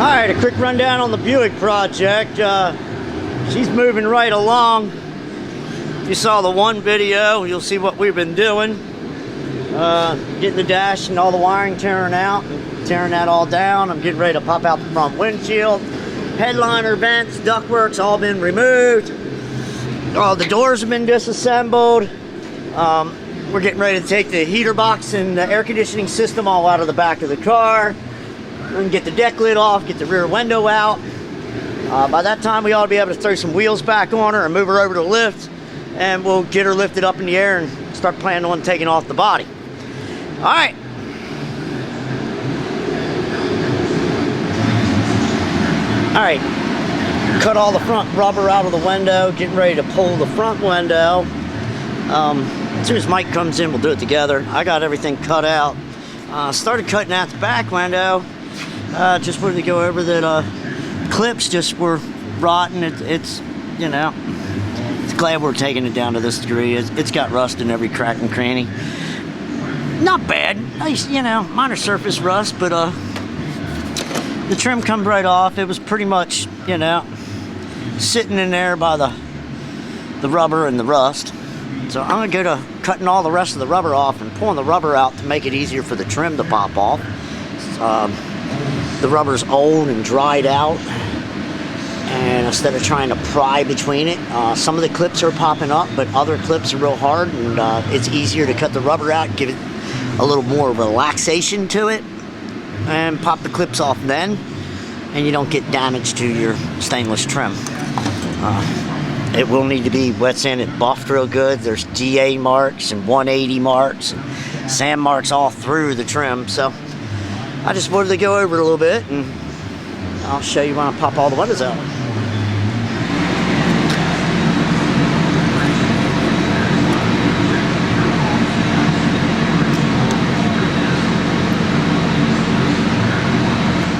Alright, a quick rundown on the Buick project. She's moving right along. If you saw the one video, you'll see what we've been doing. Getting the dash and all the wiring tearing out, tearing that all down. I'm getting ready to pop out the front windshield. Headliner vents, ductwork's all been removed. All the doors have been disassembled. We're getting ready to take the heater box and the air conditioning system all out of the back of the car. We can get the deck lid off, get the rear window out. By that time, we ought to be able to throw some wheels back on her and move her over to the lift, and we'll get her lifted up in the air and start planning on taking off the body. All right. All right. Cut all the front rubber out of the window, getting ready to pull the front window. As soon as Mike comes in, we'll do it together. I got everything cut out. Started cutting out the back window. Just wanted to go over that clips just were rotten. It's you know, it's glad we're taking it down to this degree. It's got rust in every crack and cranny. Not bad. Nice, you know, minor surface rust, but the trim comes right off. It was pretty much, you know, sitting in there by the rubber and the rust. So I'm gonna go to cutting all the rest of the rubber off and pulling the rubber out to make it easier for the trim to pop off. The rubber's old and dried out, and instead of trying to pry between it, some of the clips are popping up, but other clips are real hard, and it's easier to cut the rubber out, give it a little more relaxation to it, and pop the clips off then, and you don't get damage to your stainless trim. It will need to be wet sanded, buffed real good. There's DA marks and 180 marks, and sand marks all through the trim. So I just wanted to go over it a little bit, and I'll show you when I pop all the windows out.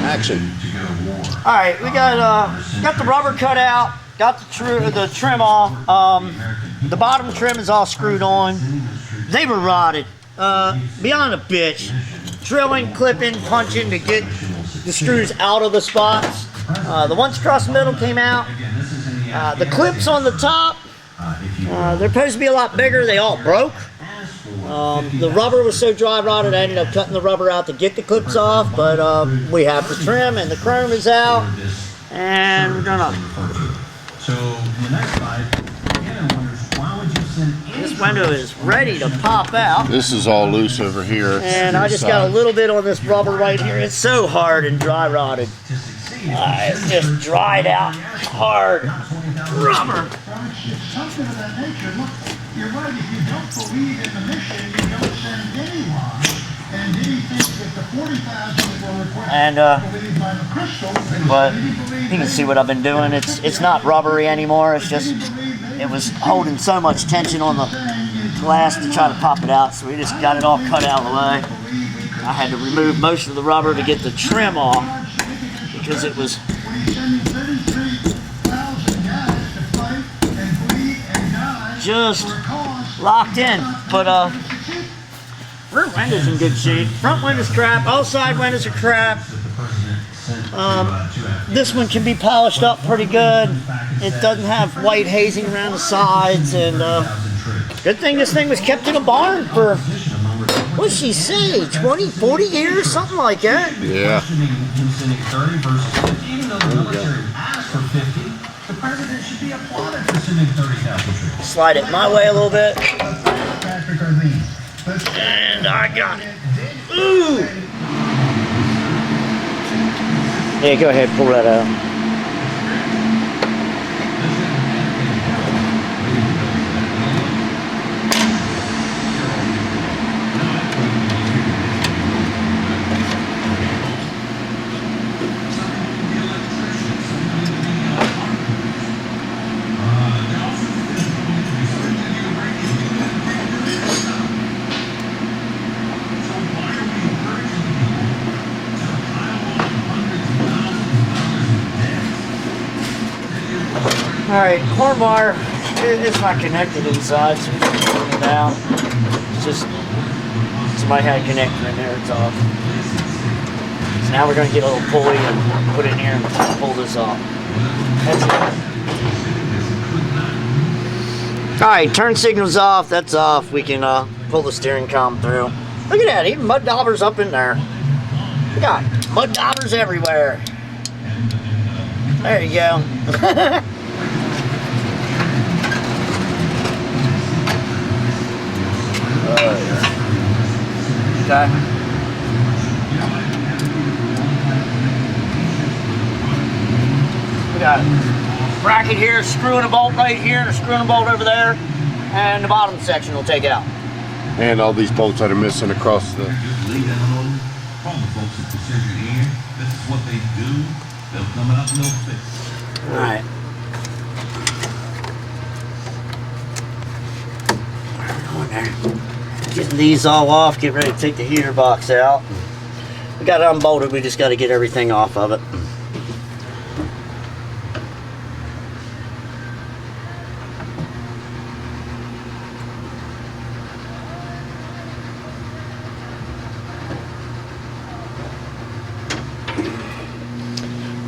Action. All right, we got the rubber cut out. Got the trim off. The bottom trim is all screwed on. They were rotted beyond a bitch. Drilling, clipping, punching to get the screws out of the spots. The ones across the middle came out. The clips on the top, they're supposed to be a lot bigger. They all broke. The rubber was so dry rotted, I ended up cutting the rubber out to get the clips off. But we have the trim and the chrome is out, and we're gonna. So in the next slide, Hannah wonders, why would you send this window is ready to pop out. This is all loose over here. And I just got a little bit on this rubber right here. It's so hard and dry rotted. It's just dried out hard rubber. Something of that nature. Look, you're right. If you don't believe in the mission, you don't send anyone. And did he think that the 40,000 that were requested believed by the crystal? But you can see what I've been doing. It's not rubbery anymore. It's just, it was holding so much tension on the glass to try to pop it out. So we just got it all cut out of the way. I had to remove most of the rubber to get the trim off because it was just locked in. But rear window's in good shape. Front window's crap. All side windows are crap. This one can be polished up pretty good. It doesn't have white hazing around the sides, and good thing this thing was kept in a barn for, what'd she say, 20, 40 years, something like that. Yeah. Slide it my way a little bit. And I got it. Ooh! Yeah, go ahead, pull that out. Alright, horn wire, it's not connected inside, so we can turn it down. It's just, somebody had a connector in there, it's off. So now we're going to get a little pulley and put it in here and pull this off. That's it. Alright, turn signal's off. That's off. We can pull the steering column through. Look at that. Even mud daubers up in there. We got mud daubers everywhere. There you go. Okay. We got a bracket here, screwing a bolt right here, and a screwing a bolt over there, and the bottom section will take out. And all these bolts that are missing across the... Lay down on them. Call the folks at Precision Air. This is what they do. They'll come out and they'll fix it. Alright. Getting these all off, get ready to take the heater box out. We got it unbolted, we just got to get everything off of it.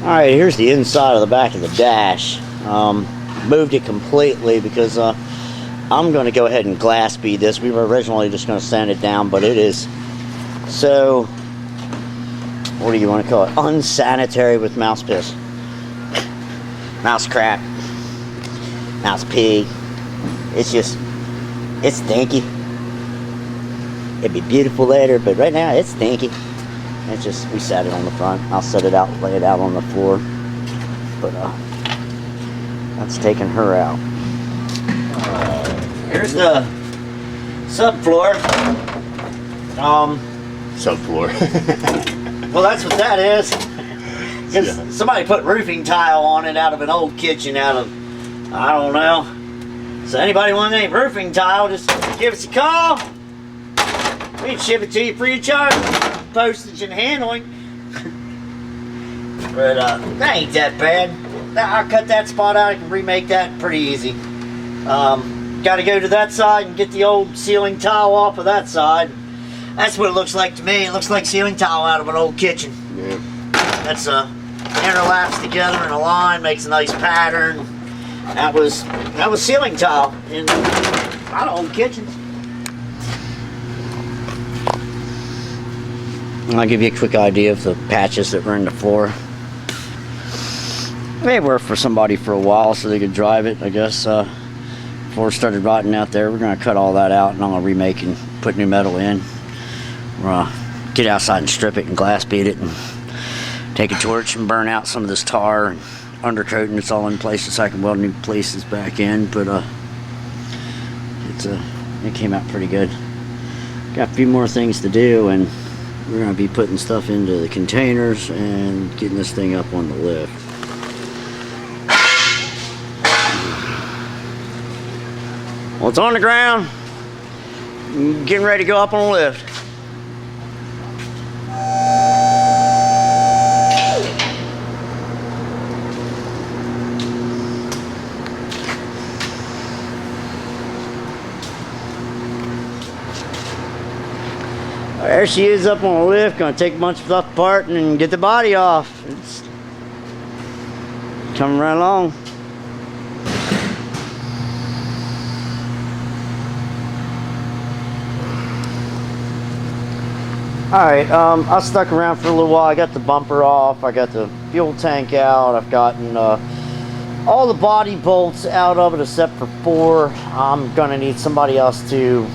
Alright, here's the inside of the back of the dash. Moved it completely because I'm going to go ahead and glass bead this. We were originally just going to sand it down, but it is so, what do you want to call it? Unsanitary with mouse piss. Mouse crap. Mouse pee. It's just, it's stinky. It'd be beautiful later, but right now it's stinky. It's just, we sat it on the front. I'll set it out, lay it out on the floor. But that's taking her out. Here's the subfloor. Subfloor. Well, that's what that is. Because somebody put roofing tile on it out of an old kitchen out of, I don't know. So anybody want any roofing tile, just give us a call. We can ship it to you free of charge. Postage and handling. But that ain't that bad. I'll cut that spot out. I can remake that pretty easy. Got to go to that side and get the old ceiling tile off of that side. That's what it looks like to me. It looks like ceiling tile out of an old kitchen. Yeah. That's interlaps together in a line, makes a nice pattern. That was ceiling tile in a lot of old kitchens. I'll give you a quick idea of the patches that were in the floor. They worked for somebody for a while so they could drive it, I guess. Before it started rotting out there, we're going to cut all that out and I'm going to remake and put new metal in. We're going to get outside and strip it and glass bead it and take a torch and burn out some of this tar and undercoating. It's all in places so I can weld new places back in, but it came out pretty good. Got a few more things to do, and we're going to be putting stuff into the containers and getting this thing up on the lift. Well, it's on the ground, getting ready to go up on the lift. There she is up on the lift, gonna take a bunch of stuff apart and then get the body off. It's coming right along. Alright, I stuck around for a little while. I got the bumper off, I got the fuel tank out, I've gotten all the body bolts out of it except for 4. I'm gonna need somebody else to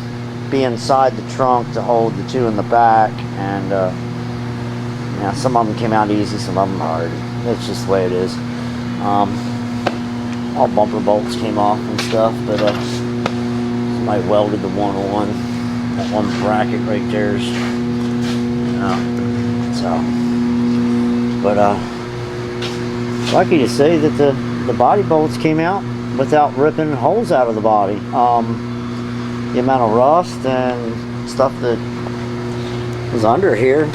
be inside the trunk to hold the 2 in the back, and yeah, some of them came out easy, some of them hard. It's just the way it is. All bumper bolts came off and stuff, but somebody welded the one on that one bracket right there's, so. But lucky to say that the body bolts came out without ripping holes out of the body. The amount of rust and stuff that was under here,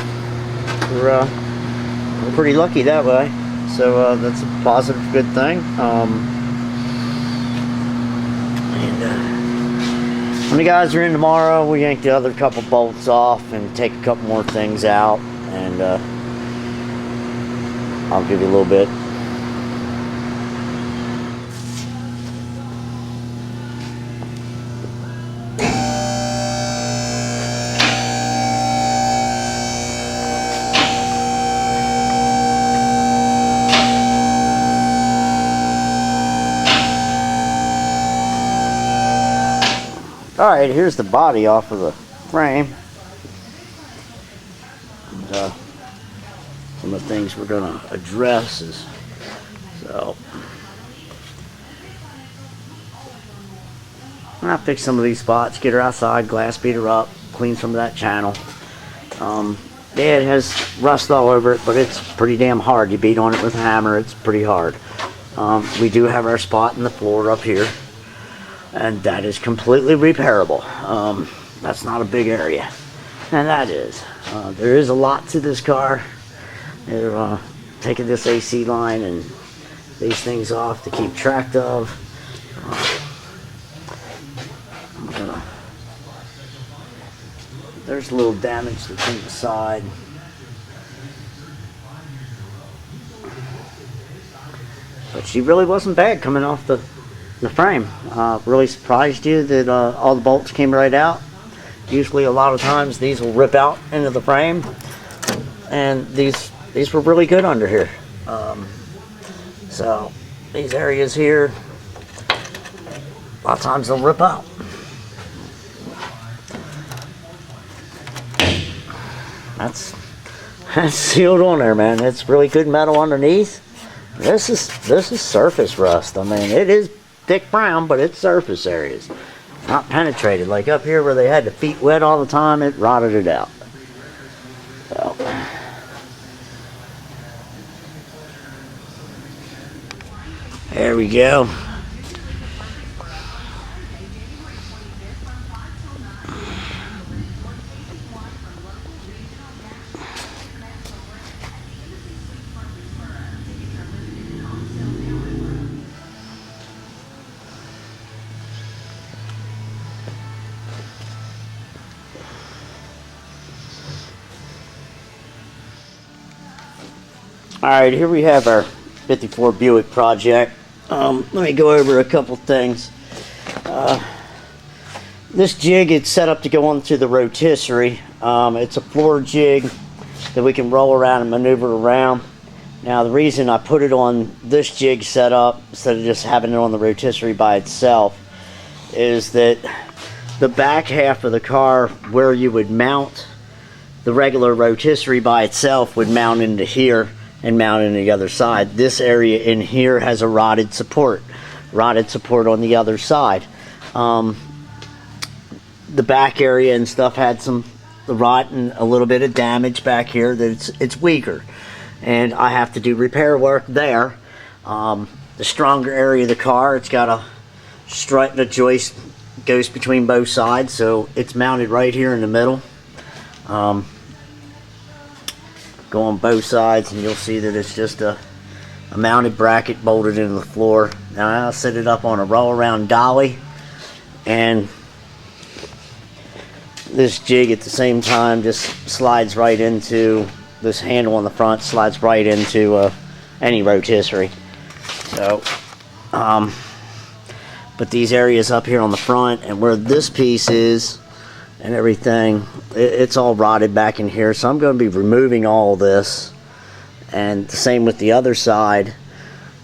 we're pretty lucky that way. So that's a positive, good thing. When the guys are in tomorrow, we yank the other couple bolts off and take a couple more things out, and I'll give you a little bit. Alright, here's the body off of the frame. And, some of the things we're going to address is, so, I'll fix some of these spots, get her outside, glass beat her up, clean some of that channel. Yeah, it has rust all over it, but it's pretty damn hard. You beat on it with a hammer, it's pretty hard. We do have our spot in the floor up here, and that is completely repairable. That's not a big area, and that is. There is a lot to this car. They're taking this AC line and these things off to keep track of. There's a little damage that's in the side. But she really wasn't bad coming off the frame. Really surprised you that all the bolts came right out. Usually a lot of times these will rip out into the frame, and these were really good under here. So these areas here, a lot of times they'll rip out. That's sealed on there, man. It's really good metal underneath. This is surface rust. I mean, it is thick brown, but it's surface areas. Not penetrated. Like up here where they had the feet wet all the time, it rotted it out. So, there we go. Alright, here we have our 54 Buick project. Let me go over a couple things. This jig is set up to go onto the rotisserie. It's a floor jig that we can roll around and maneuver around. Now the reason I put it on this jig setup instead of just having it on the rotisserie by itself is that the back half of the car where you would mount the regular rotisserie by itself would mount into here and mount in the other side. This area in here has a rotted support on the other side. The back area and stuff had some rot and a little bit of damage back here that it's weaker, and I have to do repair work there. The stronger area of the car, it's got a strut and a joist goes between both sides, so it's mounted right here in the middle. Go on both sides, and you'll see that it's just a mounted bracket bolted into the floor. Now I'll set it up on a roll around dolly, and this jig at the same time just slides right into this handle on the front, slides right into any rotisserie. So but these areas up here on the front and where this piece is and everything, it's all rotted back in here, so I'm going to be removing all this, and the same with the other side.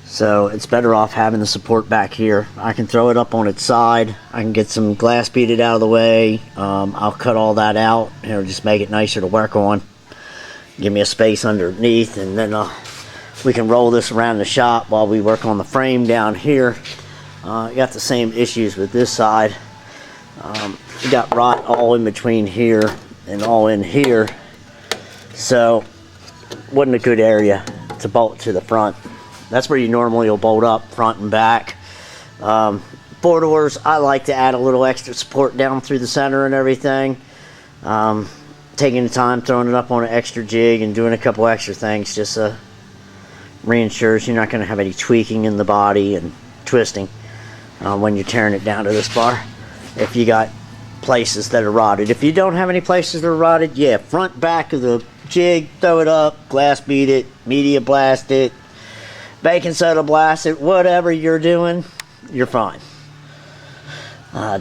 So it's better off having the support back here. I can throw it up on its side, I can get some glass beaded out of the way. I'll cut all that out, it'll just make it nicer to work on, give me a space underneath, and then we can roll this around the shop while we work on the frame down here. Got the same issues with this side. You got rot all in between here and all in here, so wasn't a good area to bolt to the front. That's where you normally will bolt up front and back. Four doors, I like to add a little extra support down through the center and everything. Taking the time, throwing it up on an extra jig and doing a couple extra things just reassures you're not going to have any tweaking in the body and twisting when you're tearing it down to this bar. If you got places that are rotted. If you don't have any places that are rotted, yeah, front back of the jig, throw it up, glass bead it, media blast it, baking soda blast it, whatever you're doing, you're fine.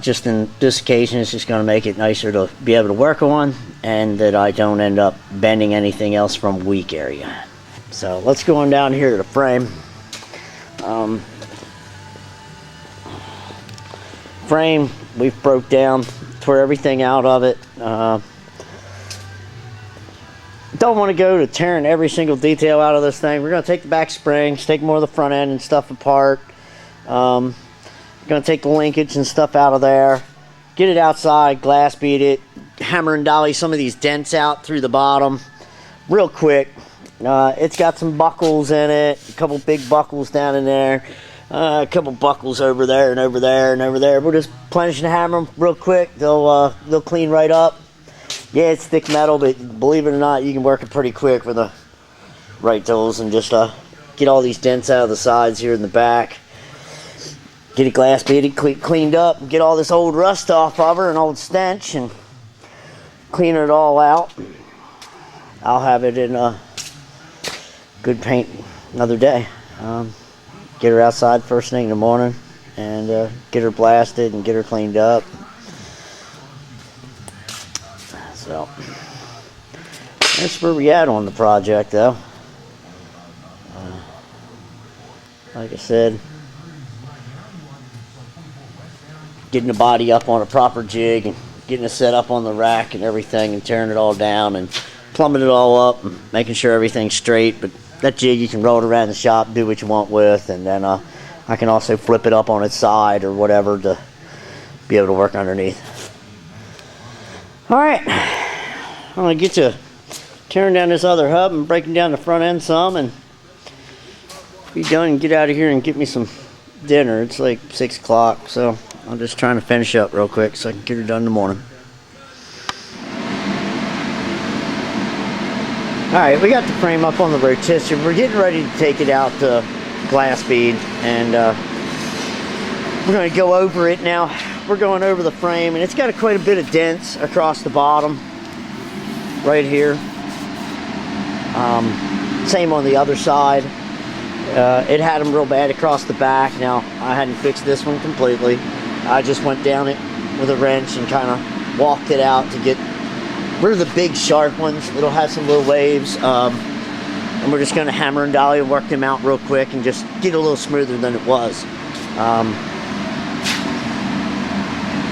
Just in this occasion, it's just going to make it nicer to be able to work on, and that I don't end up bending anything else from weak area. So let's go on down here to the frame. Frame, we've broke down, tore everything out of it. Don't want to go to tearing every single detail out of this thing. We're going to take the back springs, take more of the front end and stuff apart. Going to take the linkage and stuff out of there, get it outside, glass bead it, hammer and dolly some of these dents out through the bottom real quick. It's got some buckles in it, a couple big buckles down in there, a couple buckles over there and over there and over there. We'll just plunge and hammer them real quick. They'll clean right up. Yeah, it's thick metal, but believe it or not, you can work it pretty quick with the right tools and just get all these dents out of the sides here in the back. Get it glass beaded, cleaned up, and get all this old rust off of her and old stench, and clean it all out. I'll have it in good paint another day. Get her outside first thing in the morning and get her blasted and get her cleaned up. So that's where we at on the project, though. Like I said, getting the body up on a proper jig and getting it set up on the rack and everything and tearing it all down and plumbing it all up and making sure everything's straight. But that jig, you can roll it around the shop, do what you want with, and then I can also flip it up on its side or whatever to be able to work underneath. Alright, I'm going to get to tearing down this other hub and breaking down the front end some, and be done and get out of here and get me some dinner. It's like 6 o'clock, so I'm just trying to finish up real quick so I can get her done in the morning. Alright, we got the frame up on the rotisserie. We're getting ready to take it out to glass bead, and we're going to go over it now. We're going over the frame, and it's got quite a bit of dents across the bottom right here. Same on the other side. It had them real bad across the back. Now, I hadn't fixed this one completely. I just went down it with a wrench and kind of walked it out to get rid of the big sharp ones. It'll have some little waves. And we're just going to hammer and dolly and work them out real quick and just get a little smoother than it was.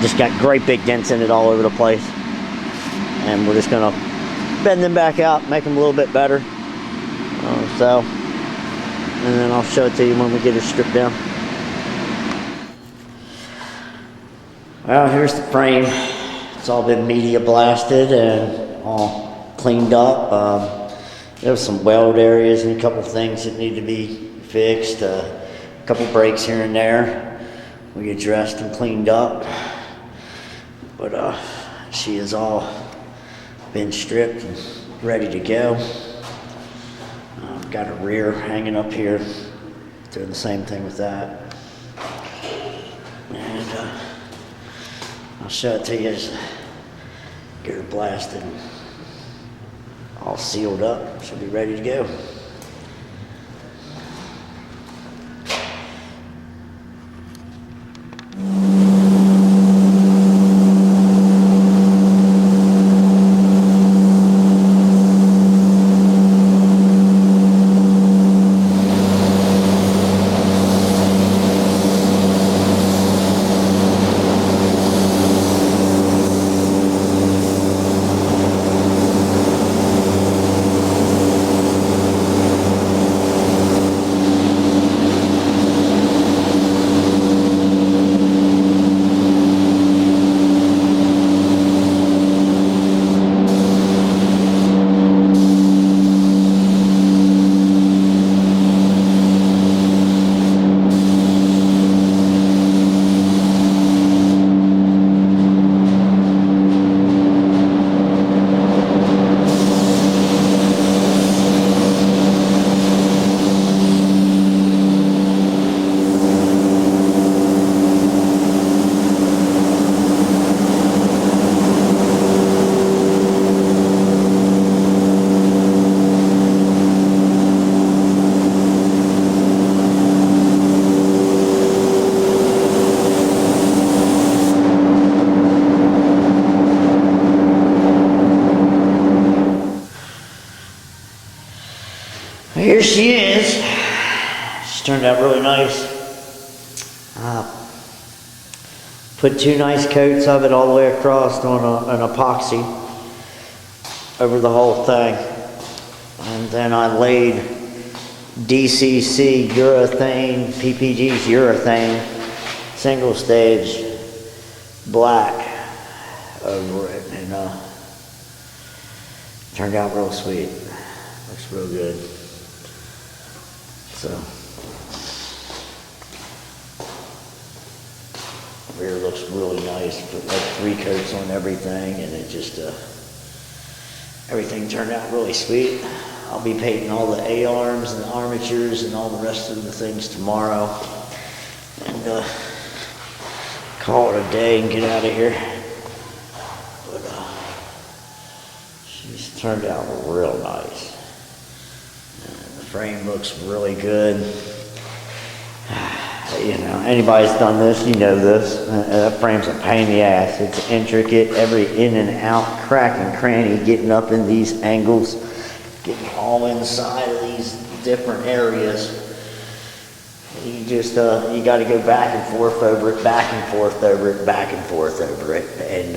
Just got great big dents in it all over the place. And we're just going to bend them back out, make them a little bit better. And then I'll show it to you when we get it stripped down. Well, here's the frame. It's all been media blasted and all cleaned up. There was some weld areas and a couple things that need to be fixed. A couple breaks here and there. We addressed and cleaned up. But she is all been stripped and ready to go. Got a rear hanging up here. Doing the same thing with that. And I'll show it to you as get her blasted. All sealed up. She'll be ready to go. Here she is. She's turned out really nice. Put 2 nice coats of it all the way across on an epoxy over the whole thing. And then I laid DCC urethane, PPG's urethane, single stage black over it. And turned out real sweet. Looks real good. So, rear looks really nice. Put like 3 coats on everything, and it just everything turned out really sweet. I'll be painting all the A-arms and the armatures and all the rest of the things tomorrow, and call it a day and get out of here. But she's turned out real nice. The frame looks really good. You know, anybody's done this, you know this. That frame's a pain in the ass. It's intricate, every in and out, crack and cranny, getting up in these angles, getting all inside of these different areas. You just, you got to go back and forth over it, back and forth over it, back and forth over it, and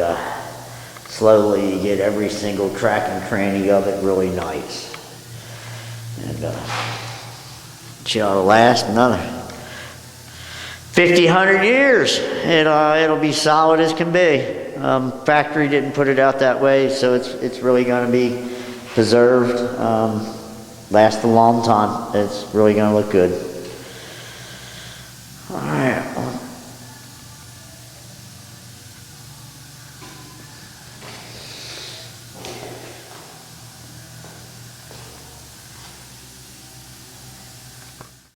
slowly you get every single crack and cranny of it really nice. And she ought to last another 50, 100 years. It'll be solid as can be. Factory didn't put it out that way, so it's really going to be preserved. Last a long time. It's really going to look good. All right.